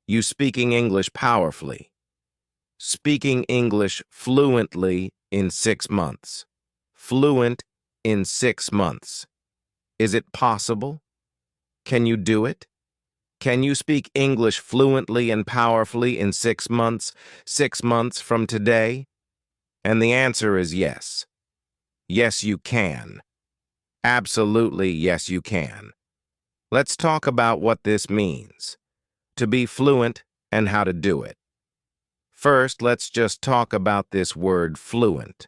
You speaking English powerfully. Speaking English fluently in 6 months. Fluent in 6 months. Is it possible? Can you do it? Can you speak English fluently and powerfully in 6 months, 6 months from today? And the answer is yes. Yes, you can. Absolutely, yes, you can. Let's talk about what this means. To be fluent and how to do it. First, let's just talk about this word fluent.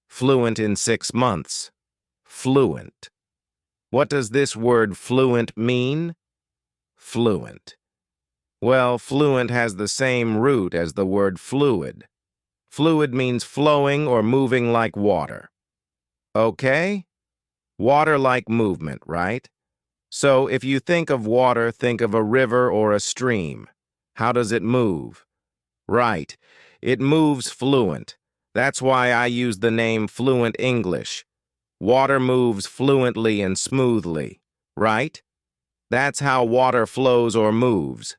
Fluent in 6 months. Fluent. What does this word fluent mean? Fluent. Well, fluent has the same root as the word fluid. Fluid means flowing or moving like water. Okay? Water-like movement, right? So if you think of water, think of a river or a stream. How does it move? Right. It moves fluent. That's why I use the name Fluent English. Water moves fluently and smoothly, right? That's how water flows or moves.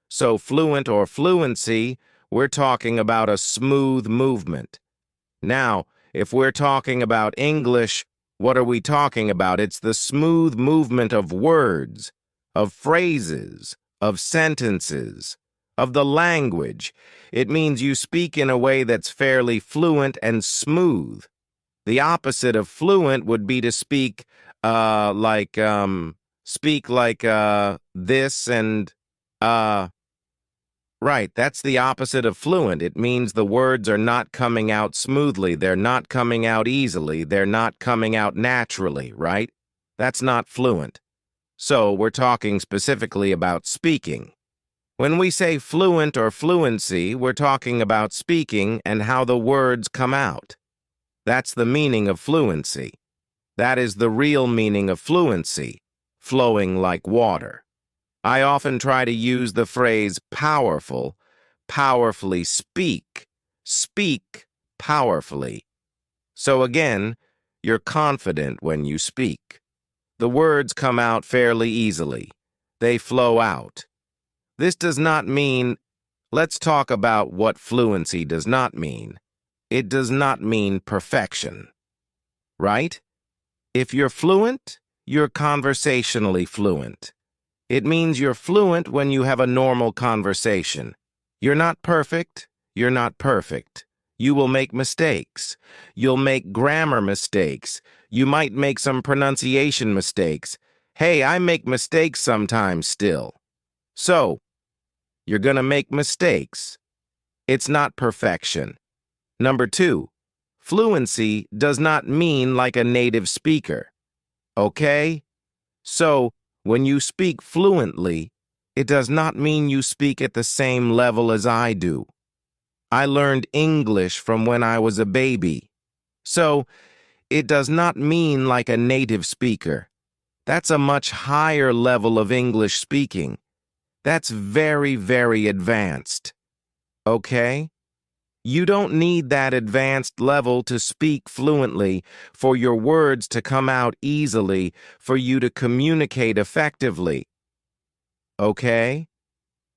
So fluent or fluency, we're talking about a smooth movement. Now, if we're talking about English, what are we talking about? It's the smooth movement of words, of phrases, of sentences, of the language. It means you speak in a way that's fairly fluent and smooth. The opposite of fluent would be to speak this and right, that's the opposite of fluent. It means the words are not coming out smoothly, they're not coming out easily, they're not coming out naturally, right? That's not fluent. So we're talking specifically about speaking. When we say fluent or fluency, we're talking about speaking and how the words come out. That's the meaning of fluency. That is the real meaning of fluency, flowing like water. I often try to use the phrase powerful, powerfully speak, speak powerfully. So again, you're confident when you speak. The words come out fairly easily. They flow out. This does not mean, let's talk about what fluency does not mean. It does not mean perfection, right? If you're fluent, you're conversationally fluent. It means you're fluent when you have a normal conversation. You're not perfect. You're not perfect. You will make mistakes. You'll make grammar mistakes. You might make some pronunciation mistakes. Hey, I make mistakes sometimes still. So, you're gonna make mistakes. It's not perfection. Number 2, fluency does not mean like a native speaker. Okay? So, when you speak fluently, it does not mean you speak at the same level as I do. I learned English from when I was a baby. So, it does not mean like a native speaker. That's a much higher level of English speaking. That's very, very advanced. Okay? You don't need that advanced level to speak fluently, for your words to come out easily, for you to communicate effectively. Okay?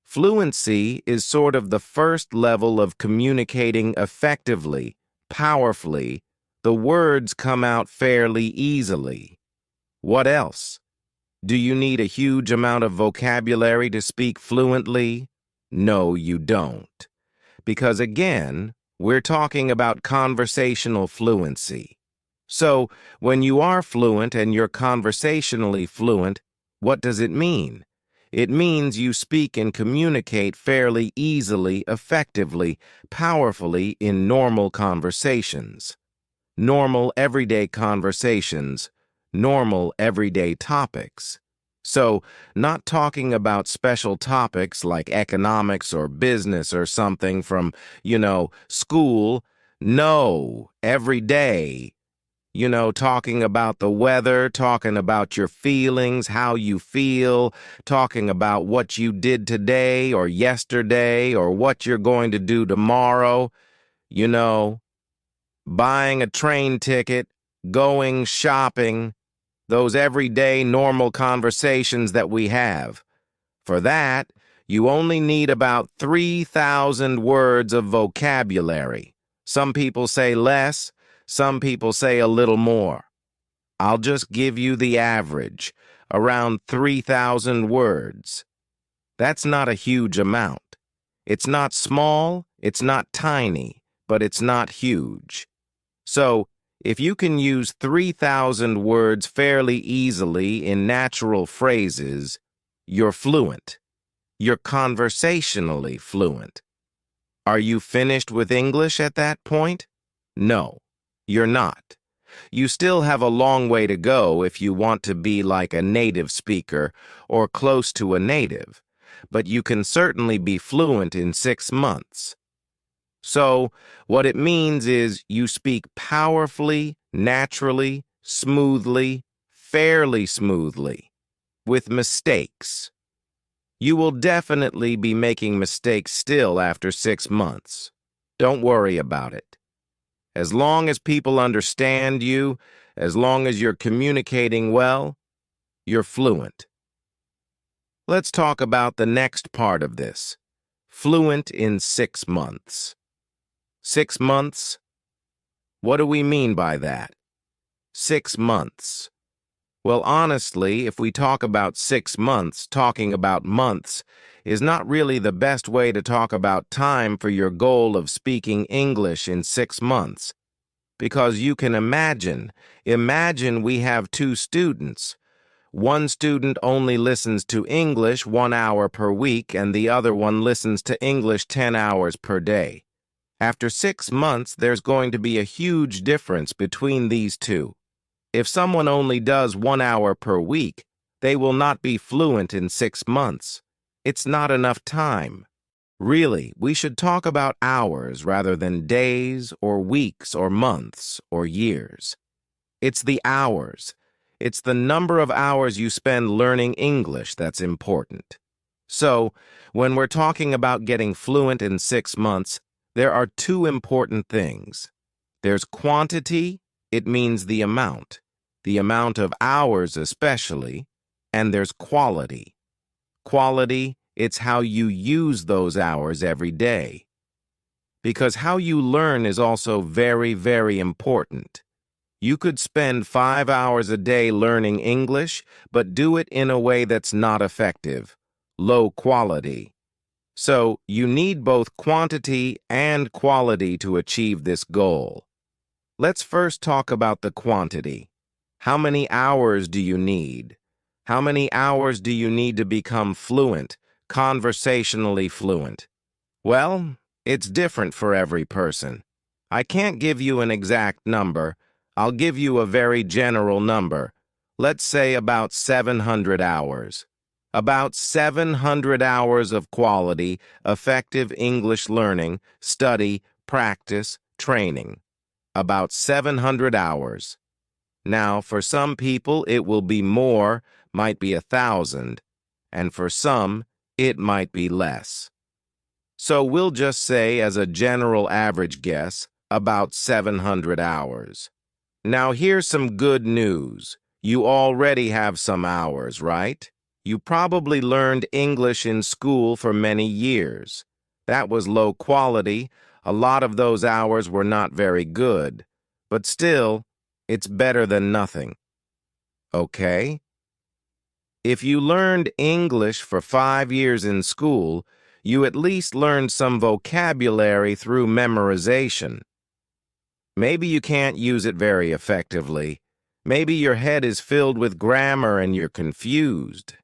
Fluency is sort of the first level of communicating effectively, powerfully. The words come out fairly easily. What else? Do you need a huge amount of vocabulary to speak fluently? No, you don't. Because again, we're talking about conversational fluency. So, when you are fluent and you're conversationally fluent, what does it mean? It means you speak and communicate fairly easily, effectively, powerfully in normal conversations. Normal everyday conversations, normal everyday topics. So, not talking about special topics like economics or business or something from, school. No, every day. Talking about the weather, talking about your feelings, how you feel, talking about what you did today or yesterday or what you're going to do tomorrow. Buying a train ticket, going shopping. Those everyday normal conversations that we have. For that, You only need about 3,000 words of vocabulary. Some people say less, some people say a little more. I'll just give you the average, around 3,000 words. That's not a huge amount. It's not small, it's not tiny, but it's not huge. So, if you can use 3,000 words fairly easily in natural phrases, you're fluent. You're conversationally fluent. Are you finished with English at that point? No, you're not. You still have a long way to go if you want to be like a native speaker or close to a native, but you can certainly be fluent in 6 months. So, what it means is you speak powerfully, naturally, smoothly, fairly smoothly, with mistakes. You will definitely be making mistakes still after 6 months. Don't worry about it. As long as people understand you, as long as you're communicating well, you're fluent. Let's talk about the next part of this. Fluent in 6 months. 6 months? What do we mean by that? 6 months. Well, honestly, if we talk about 6 months, talking about months is not really the best way to talk about time for your goal of speaking English in 6 months. Because you can imagine we have 2 students. One student only listens to English 1 hour per week and the other one listens to English 10 hours per day. After 6 months, there's going to be a huge difference between these two. If someone only does 1 hour per week, they will not be fluent in 6 months. It's not enough time. Really, we should talk about hours rather than days or weeks or months or years. It's the hours. It's the number of hours you spend learning English that's important. So, when we're talking about getting fluent in 6 months, there are 2 important things. There's quantity, it means the amount of hours especially, and there's quality. Quality, it's how you use those hours every day. Because how you learn is also very, very important. You could spend 5 hours a day learning English, but do it in a way that's not effective, low quality. So, you need both quantity and quality to achieve this goal. Let's first talk about the quantity. How many hours do you need? How many hours do you need to become fluent, conversationally fluent? Well, it's different for every person. I can't give you an exact number. I'll give you a very general number. Let's say about 700 hours. About 700 hours of quality, effective English learning, study, practice, training. About 700 hours. Now, for some people, it will be more, might be 1,000, and for some, it might be less. So we'll just say, as a general average guess, about 700 hours. Now, here's some good news. You already have some hours, right? You probably learned English in school for many years. That was low quality. A lot of those hours were not very good. But still, it's better than nothing. Okay? If you learned English for 5 years in school, you at least learned some vocabulary through memorization. Maybe you can't use it very effectively. Maybe your head is filled with grammar and you're confused.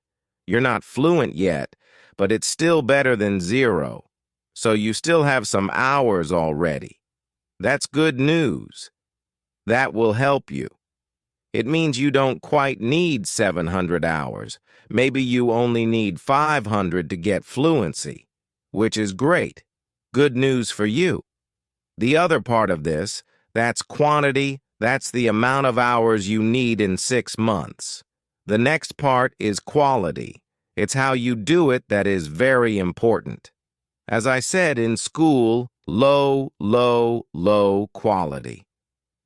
You're not fluent yet, but it's still better than 0. So you still have some hours already. That's good news. That will help you. It means you don't quite need 700 hours. Maybe you only need 500 to get fluency, which is great. Good news for you. The other part of this, that's quantity, that's the amount of hours you need in 6 months. The next part is quality. It's how you do it that is very important. As I said, in school, low, low, low quality.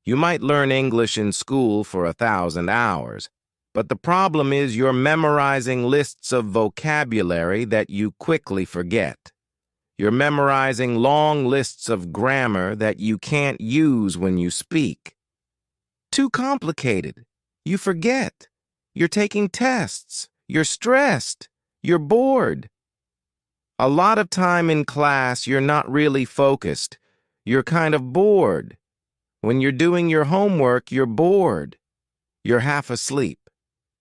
You might learn English in school for 1,000 hours, But the problem is you're memorizing lists of vocabulary that you quickly forget. You're memorizing long lists of grammar that you can't use when you speak. Too complicated. You forget. You're taking tests. You're stressed. You're bored. A lot of time in class, you're not really focused. You're kind of bored. When you're doing your homework, you're bored. You're half asleep.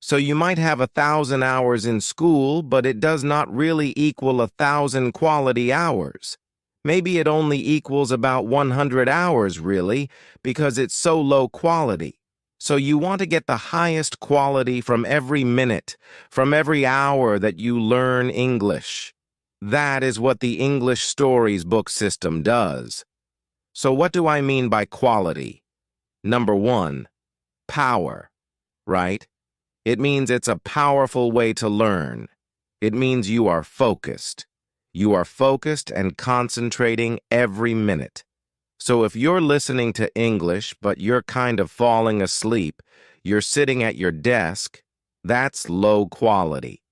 So you might have 1,000 hours in school, but it does not really equal 1,000 quality hours. Maybe it only equals about 100 hours, really, because it's so low quality. So you want to get the highest quality from every minute, from every hour that you learn English. That is what the English Stories book system does. So what do I mean by quality? Number one, power, right? It means it's a powerful way to learn. It means you are focused. You are focused and concentrating every minute. So if you're listening to English, but you're kind of falling asleep, you're sitting at your desk, that's low quality.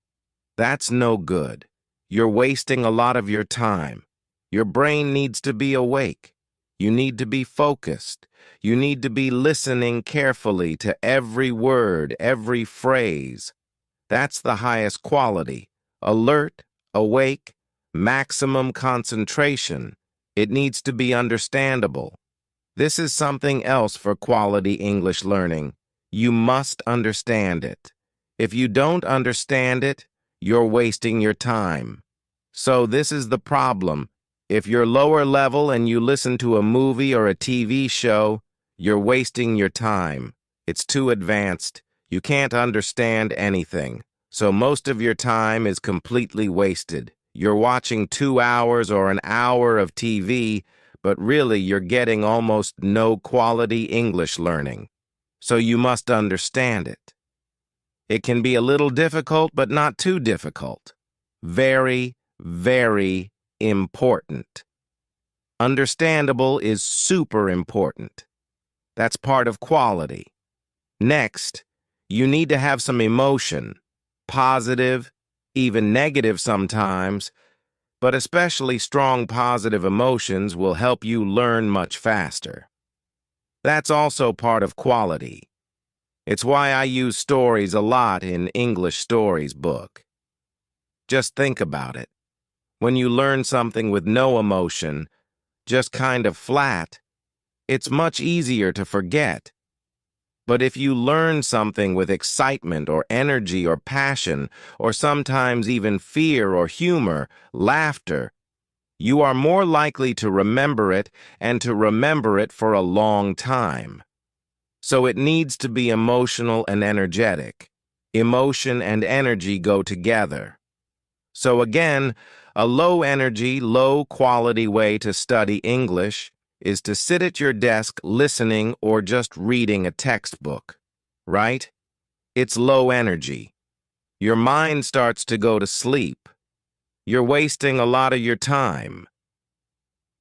That's no good. You're wasting a lot of your time. Your brain needs to be awake. You need to be focused. You need to be listening carefully to every word, every phrase. That's the highest quality. Alert, awake, maximum concentration. It needs to be understandable. This is something else for quality English learning. You must understand it. If you don't understand it, you're wasting your time. So this is the problem. If you're lower level and you listen to a movie or a TV show, you're wasting your time. It's too advanced. You can't understand anything. So most of your time is completely wasted. You're watching 2 hours or an hour of TV, but really you're getting almost no quality English learning. So you must understand it. It can be a little difficult, but not too difficult. Very, very important. Understandable is super important. That's part of quality. Next, you need to have some emotion, positive, even negative sometimes, but especially strong positive emotions will help you learn much faster. That's also part of quality. It's why I use stories a lot in English Stories book. Just think about it. When you learn something with no emotion, just kind of flat, it's much easier to forget. But if you learn something with excitement or energy or passion, or sometimes even fear or humor, laughter, you are more likely to remember it and to remember it for a long time. So it needs to be emotional and energetic. Emotion and energy go together. So again, a low-energy, low-quality way to study English is to sit at your desk listening or just reading a textbook, right? It's low energy. Your mind starts to go to sleep. You're wasting a lot of your time.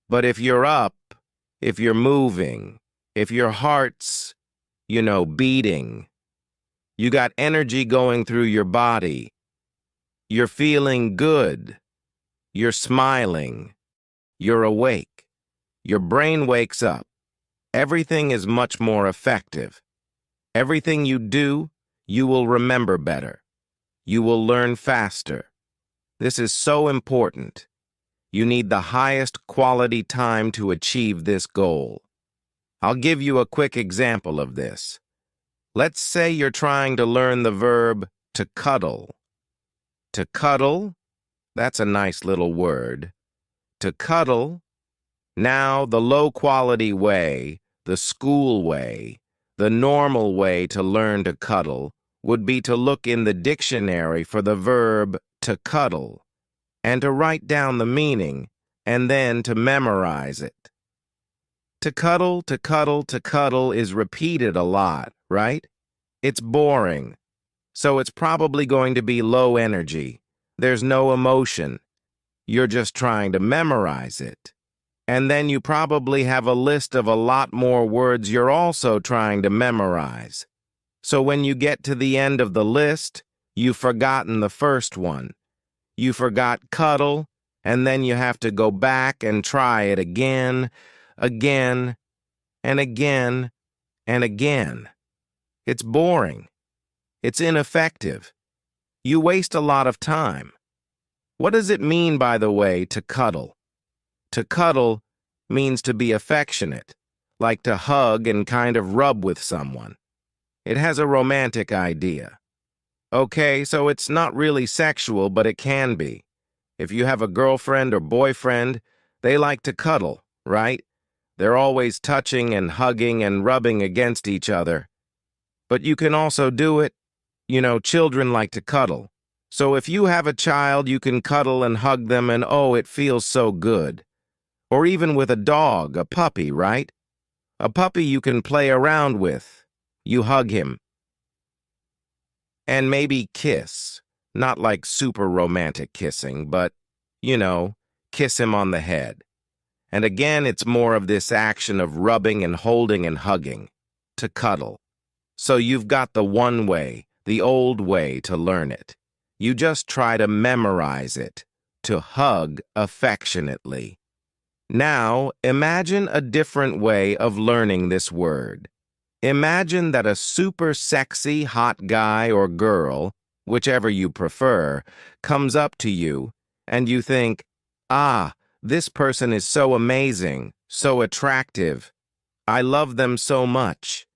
But if you're up, if you're moving, if your heart's, beating, you got energy going through your body, you're feeling good, you're smiling, you're awake, your brain wakes up, everything is much more effective. Everything you do, you will remember better. You will learn faster. This is so important. You need the highest quality time to achieve this goal. I'll give you a quick example of this. Let's say you're trying to learn the verb to cuddle. To cuddle, that's a nice little word. To cuddle, now the low-quality way, the school way, the normal way to learn to cuddle would be to look in the dictionary for the verb to cuddle and to write down the meaning and then to memorize it. To cuddle, to cuddle, to cuddle is repeated a lot, right? It's boring, so it's probably going to be low energy. There's no emotion. You're just trying to memorize it. And then you probably have a list of a lot more words you're also trying to memorize. So when you get to the end of the list, you've forgotten the first one. You forgot cuddle, and then you have to go back and try it again, again, and again, and again. It's boring. It's ineffective. You waste a lot of time. What does it mean, by the way, to cuddle? To cuddle means to be affectionate, like to hug and kind of rub with someone. It has a romantic idea. Okay, so it's not really sexual, but it can be. If you have a girlfriend or boyfriend, they like to cuddle, right? They're always touching and hugging and rubbing against each other. But you can also do it. You know, children like to cuddle. So if you have a child, you can cuddle and hug them, and oh, it feels so good. Or even with a dog, a puppy, right? A puppy you can play around with. You hug him. And maybe kiss. Not like super romantic kissing, but, you know, kiss him on the head. And again, it's more of this action of rubbing and holding and hugging. To cuddle. So you've got the one way, the old way to learn it. You just try to memorize it. To hug affectionately. Now, imagine a different way of learning this word. Imagine that a super sexy hot guy or girl, whichever you prefer, comes up to you, and you think, ah, this person is so amazing, so attractive. I love them so much.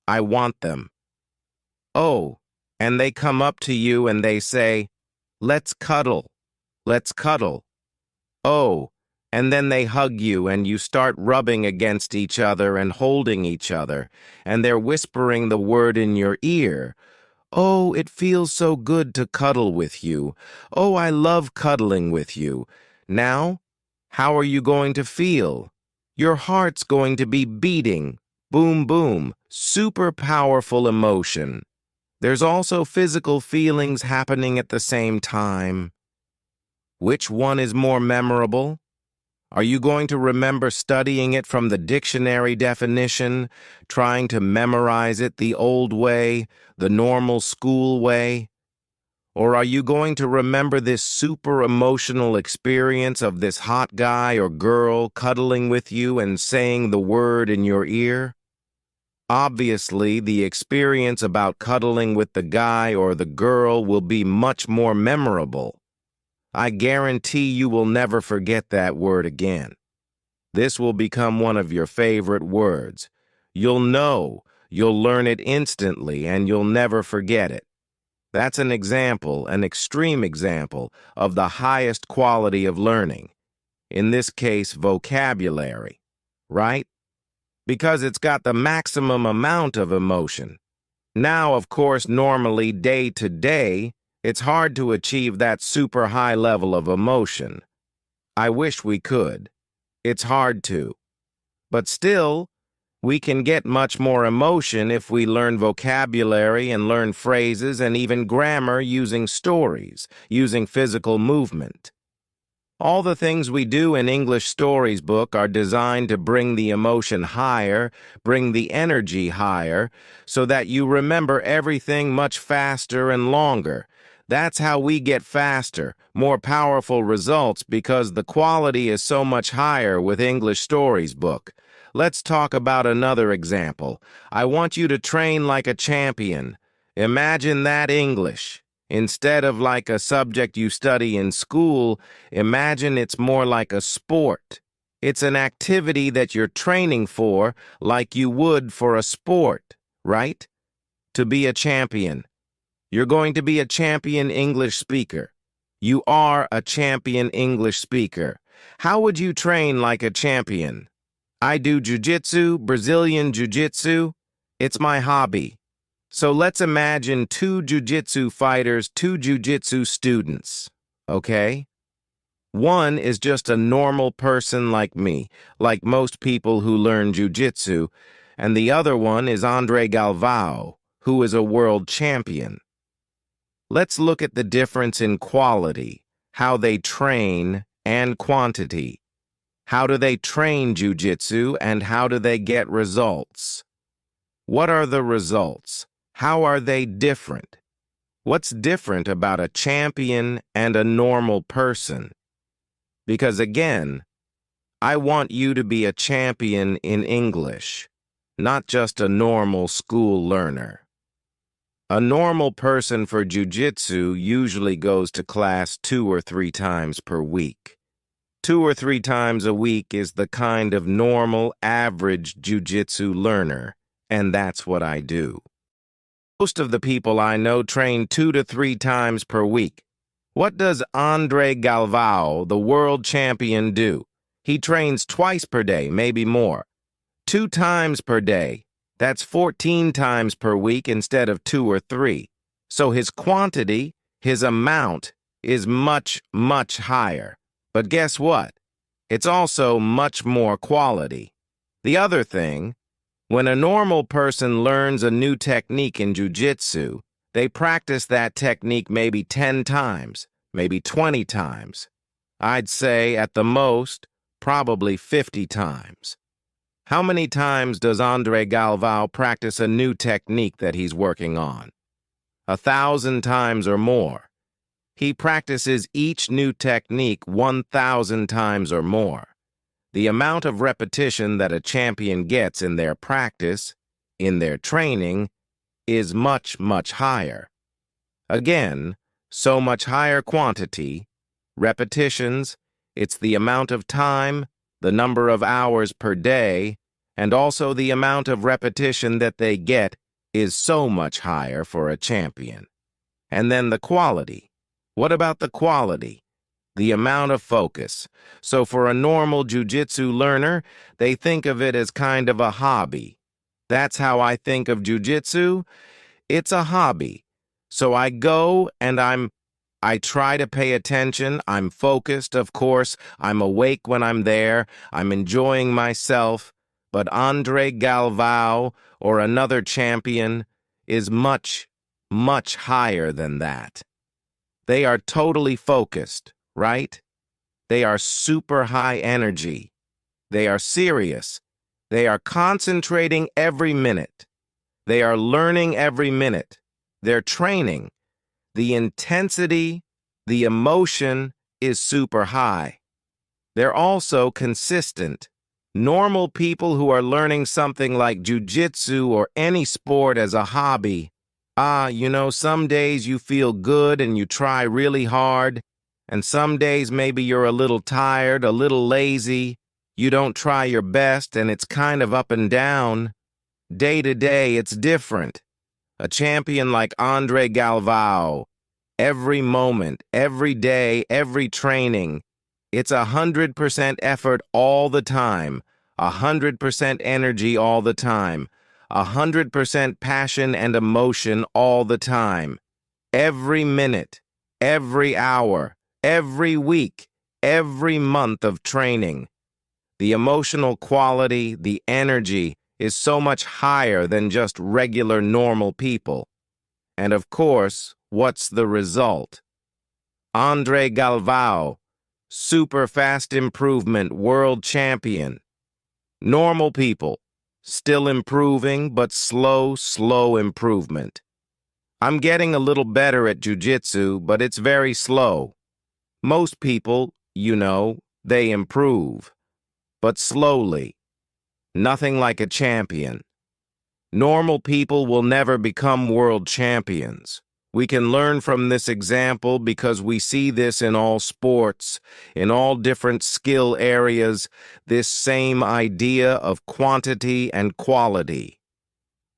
I want them. Oh, and they come up to you and they say, let's cuddle, let's cuddle. Oh, and then they hug you and you start rubbing against each other and holding each other, and they're whispering the word in your ear. Oh, it feels so good to cuddle with you. Oh, I love cuddling with you. Now, how are you going to feel? Your heart's going to be beating. Boom, boom. Super powerful emotion. There's also physical feelings happening at the same time. Which one is more memorable? Are you going to remember studying it from the dictionary definition, trying to memorize it the old way, the normal school way? Or are you going to remember this super emotional experience of this hot guy or girl cuddling with you and saying the word in your ear? Obviously, the experience about cuddling with the guy or the girl will be much more memorable. I guarantee you will never forget that word again. This will become one of your favorite words. You'll know, you'll learn it instantly, and you'll never forget it. That's an example, an extreme example, of the highest quality of learning. In this case, vocabulary, right? Because it's got the maximum amount of emotion. Now, of course, normally, day to day, it's hard to achieve that super high level of emotion. I wish we could. It's hard to. But still, we can get much more emotion if we learn vocabulary and learn phrases and even grammar using stories, using physical movement. All the things we do in English Stories book are designed to bring the emotion higher, bring the energy higher, so that you remember everything much faster and longer. That's how we get faster, more powerful results because the quality is so much higher with English Stories book. Let's talk about another example. I want you to train like a champion. Imagine that English. Instead of like a subject you study in school, imagine it's more like a sport. It's an activity that you're training for like you would for a sport, right? To be a champion. You're going to be a champion English speaker. You are a champion English speaker. How would you train like a champion? I do jiu-jitsu, Brazilian jiu-jitsu. It's my hobby. So let's imagine two jiu-jitsu fighters, two jiu-jitsu students, okay? One is just a normal person like me, like most people who learn jiu-jitsu, and the other one is Andre Galvao, who is a world champion. Let's look at the difference in quality, how they train, and quantity. How do they train jiu-jitsu, and how do they get results? What are the results? How are they different? What's different about a champion and a normal person? Because again, I want you to be a champion in English, not just a normal school learner. A normal person for jiu-jitsu usually goes to class 2 or 3 times per week. 2 or 3 times a week is the kind of normal, average jiu-jitsu learner, and that's what I do. Most of the people I know train 2 to 3 times per week. What does Andre Galvao, the world champion, do? He trains twice per day, maybe more. 2 times per day. That's 14 times per week instead of 2 or 3. So his quantity, his amount, is much, much higher. But guess what? It's also much more quality. The other thing, when a normal person learns a new technique in jiu-jitsu, they practice that technique maybe 10 times, maybe 20 times. I'd say, at the most, probably 50 times. How many times does Andre Galvao practice a new technique that he's working on? 1,000 times or more. He practices each new technique 1,000 times or more. The amount of repetition that a champion gets in their practice, in their training, is much, much higher. Again, so much higher quantity, repetitions, it's the amount of time, the number of hours per day, and also the amount of repetition that they get is so much higher for a champion. And then the quality. What about the quality? The amount of focus. So for a normal jiu-jitsu learner, they think of it as kind of a hobby. That's how I think of jiu-jitsu. It's a hobby. So I go and I try to pay attention. I'm focused, of course. I'm awake when I'm there. I'm enjoying myself. But Andre Galvao or another champion is much, much higher than that. They are totally focused, right? They are super high energy. They are serious. They are concentrating every minute. They are learning every minute. They're training. The intensity, the emotion is super high. They're also consistent. Normal people who are learning something like jiu-jitsu or any sport as a hobby, some days you feel good and you try really hard, and some days maybe you're a little tired, a little lazy, you don't try your best, and it's kind of up and down. Day to day, it's different. A champion like Andre Galvao, every moment, every day, every training, it's 100% effort all the time, 100% energy all the time, 100% passion and emotion all the time. Every minute, every hour, every week, every month of training. The emotional quality, the energy, is so much higher than just regular normal people. And of course, what's the result? Andre Galvao, super fast improvement world champion. Normal people, still improving, but slow, slow improvement. I'm getting a little better at jiu-jitsu, but it's very slow. Most people, they improve, but slowly. Nothing like a champion. Normal people will never become world champions. We can learn from this example because we see this in all sports, in all different skill areas, this same idea of quantity and quality.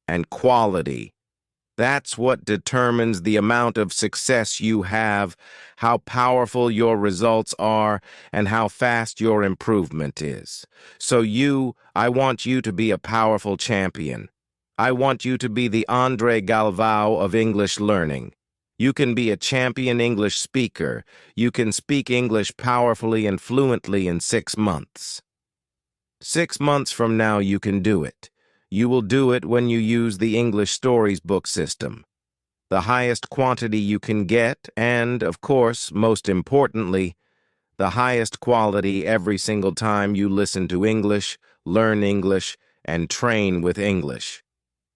And quality. That's what determines the amount of success you have, how powerful your results are, and how fast your improvement is. So I want you to be a powerful champion. I want you to be the Andre Galvao of English learning. You can be a champion English speaker. You can speak English powerfully and fluently in 6 months. 6 months from now, you can do it. You will do it when you use the English Stories book system. The highest quantity you can get, and, of course, most importantly, the highest quality every single time you listen to English, learn English, and train with English.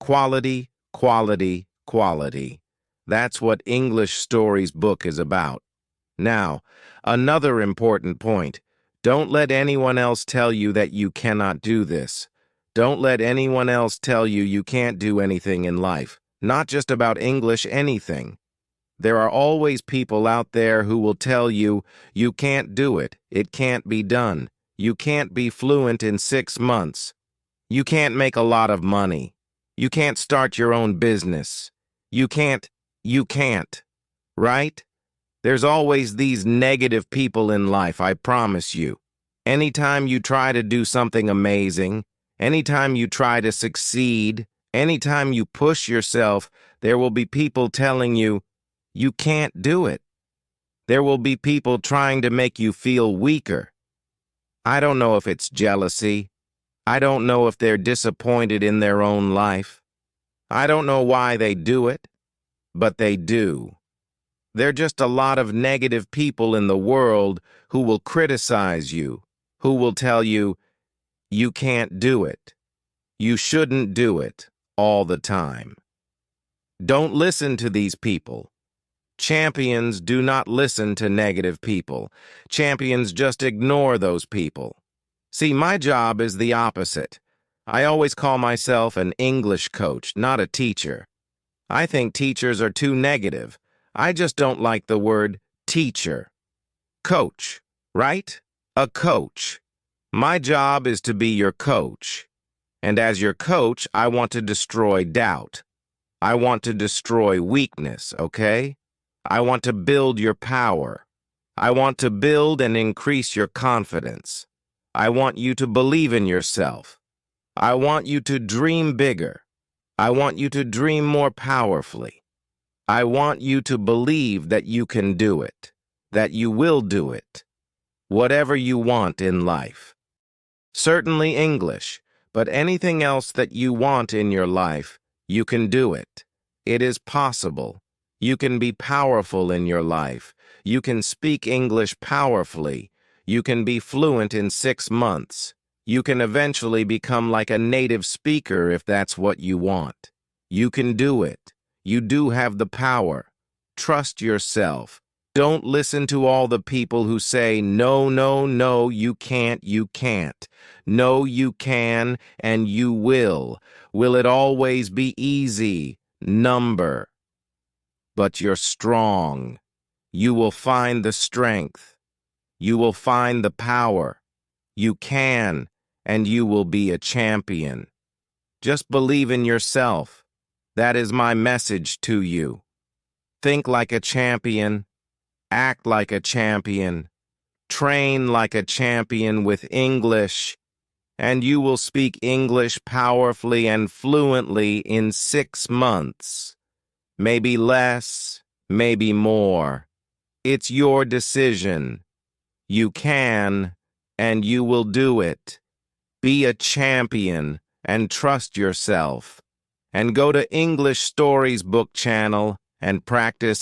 Quality, quality, quality. That's what English Stories book is about. Now, another important point. Don't let anyone else tell you that you cannot do this. Don't let anyone else tell you you can't do anything in life. Not just about English, anything. There are always people out there who will tell you, you can't do it, it can't be done, you can't be fluent in 6 months, you can't make a lot of money, you can't start your own business, you can't, right? There's always these negative people in life, I promise you. Anytime you try to do something amazing, anytime you try to succeed, anytime you push yourself, there will be people telling you, you can't do it. There will be people trying to make you feel weaker. I don't know if it's jealousy. I don't know if they're disappointed in their own life. I don't know why they do it, but they do. There are just a lot of negative people in the world who will criticize you, who will tell you, you can't do it. You shouldn't do it all the time. Don't listen to these people. Champions do not listen to negative people. Champions just ignore those people. See, my job is the opposite. I always call myself an English coach, not a teacher. I think teachers are too negative. I just don't like the word teacher. Coach, right? A coach. My job is to be your coach. And as your coach, I want to destroy doubt. I want to destroy weakness, okay? I want to build your power. I want to build and increase your confidence. I want you to believe in yourself. I want you to dream bigger. I want you to dream more powerfully. I want you to believe that you can do it, that you will do it, whatever you want in life. Certainly English, but anything else that you want in your life, you can do it. It is possible. You can be powerful in your life. You can speak English powerfully. You can be fluent in 6 months. You can eventually become like a native speaker if that's what you want. You can do it. You do have the power. Trust yourself. Don't listen to all the people who say, no, no, no, you can't, you can't. No, you can, and you will. Will it always be easy? Number. But you're strong. You will find the strength. You will find the power. You can, and you will be a champion. Just believe in yourself. That is my message to you. Think like a champion. Act like a champion. Train like a champion with English, and you will speak English powerfully and fluently in 6 months. Maybe less, maybe more. It's your decision. You can, and you will do it. Be a champion and trust yourself. And go to English Stories book channel and practice